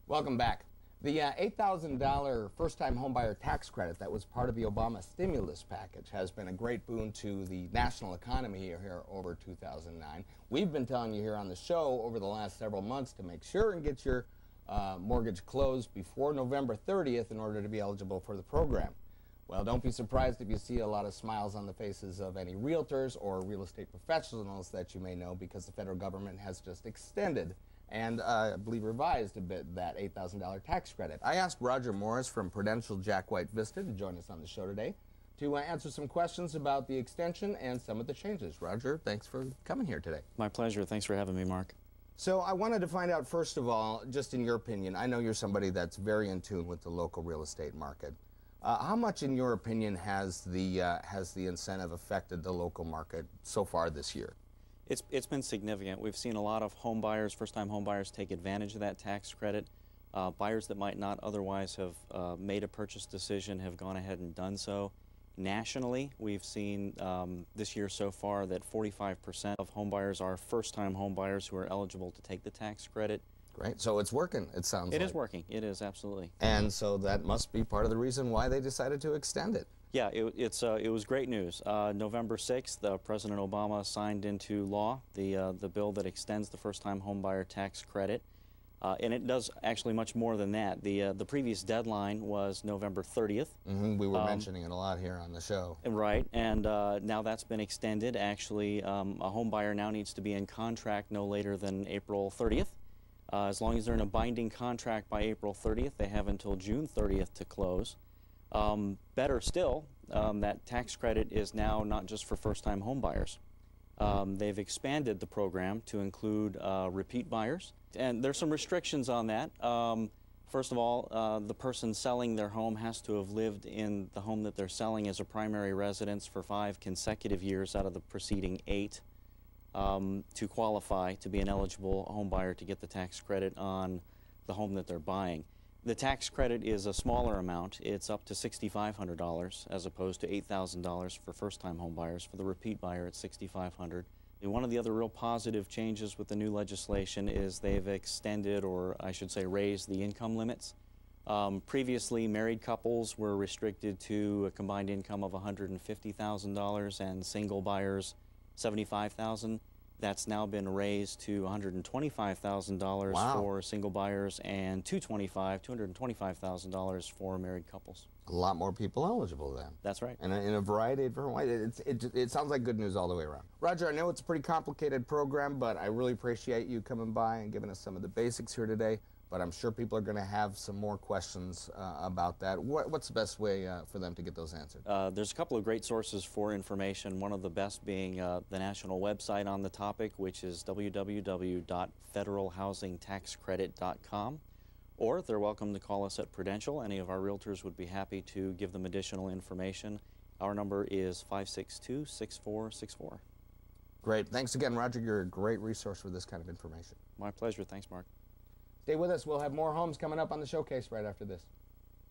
Welcome back. The $8,000 first-time homebuyer tax credit that was part of the Obama stimulus package has been a great boon to the national economy here over 2009. We've been telling you here on the show over the last several months to make sure and get your mortgage closed before November 30th in order to be eligible for the program. Well, don't be surprised if you see a lot of smiles on the faces of any realtors or real estate professionals that you may know, because the federal government has just extended and I believe revised a bit that $8,000 tax credit. I asked Roger Morris from Prudential Jack White Vista to join us on the show today to answer some questions about the extension and some of the changes. Roger, thanks for coming here today. My pleasure. Thanks for having me, Mark. So I wanted to find out, first of all, just in your opinion, I know you're somebody that's very in tune with the local real estate market. How much, in your opinion, has the incentive affected the local market so far this year? It's been significant. We've seen a lot of home buyers, first-time home buyers, take advantage of that tax credit. Buyers that might not otherwise have made a purchase decision have gone ahead and done so. Nationally, we've seen this year so far that 45% of home buyers are first-time home buyers who are eligible to take the tax credit. Great. So it's working, it sounds like. It is working. It is, absolutely. And so that must be part of the reason why they decided to extend it. Yeah, it was great news. November 6th, President Obama signed into law the bill that extends the first-time homebuyer tax credit. And it does actually much more than that. The previous deadline was November 30th. We were mentioning it a lot here on the show. Right, and now that's been extended. Actually, a home buyer now needs to be in contract no later than April 30th. As long as they're in a binding contract by April 30th, they have until June 30th to close. Better still, that tax credit is now not just for first-time home buyers. They've expanded the program to include repeat buyers, and there's some restrictions on that. First of all, the person selling their home has to have lived in the home that they're selling as a primary residence for 5 consecutive years out of the preceding 8 to qualify to be an eligible home buyer to get the tax credit on the home that they're buying. The tax credit is a smaller amount. It's up to $6,500 as opposed to $8,000 for first-time home buyers. For the repeat buyer, it's $6,500. And one of the other real positive changes with the new legislation is they've extended, or I should say raised, the income limits. Previously, married couples were restricted to a combined income of $150,000 and single buyers $75,000. That's now been raised to $125,000 Wow. for single buyers and $225,000 for married couples. A lot more people eligible then. That's right. And in a variety of different ways. It sounds like good news all the way around. Roger, I know it's a pretty complicated program, but I really appreciate you coming by and giving us some of the basics here today. But I'm sure people are going to have some more questions about that. What's the best way for them to get those answered? There's a couple of great sources for information, one of the best being the national website on the topic, which is www.federalhousingtaxcredit.com. Or they're welcome to call us at Prudential. Any of our realtors would be happy to give them additional information. Our number is 562-6464. Great. Thanks again, Roger. You're a great resource for this kind of information. My pleasure. Thanks, Mark. Stay with us. We'll have more homes coming up on the showcase right after this.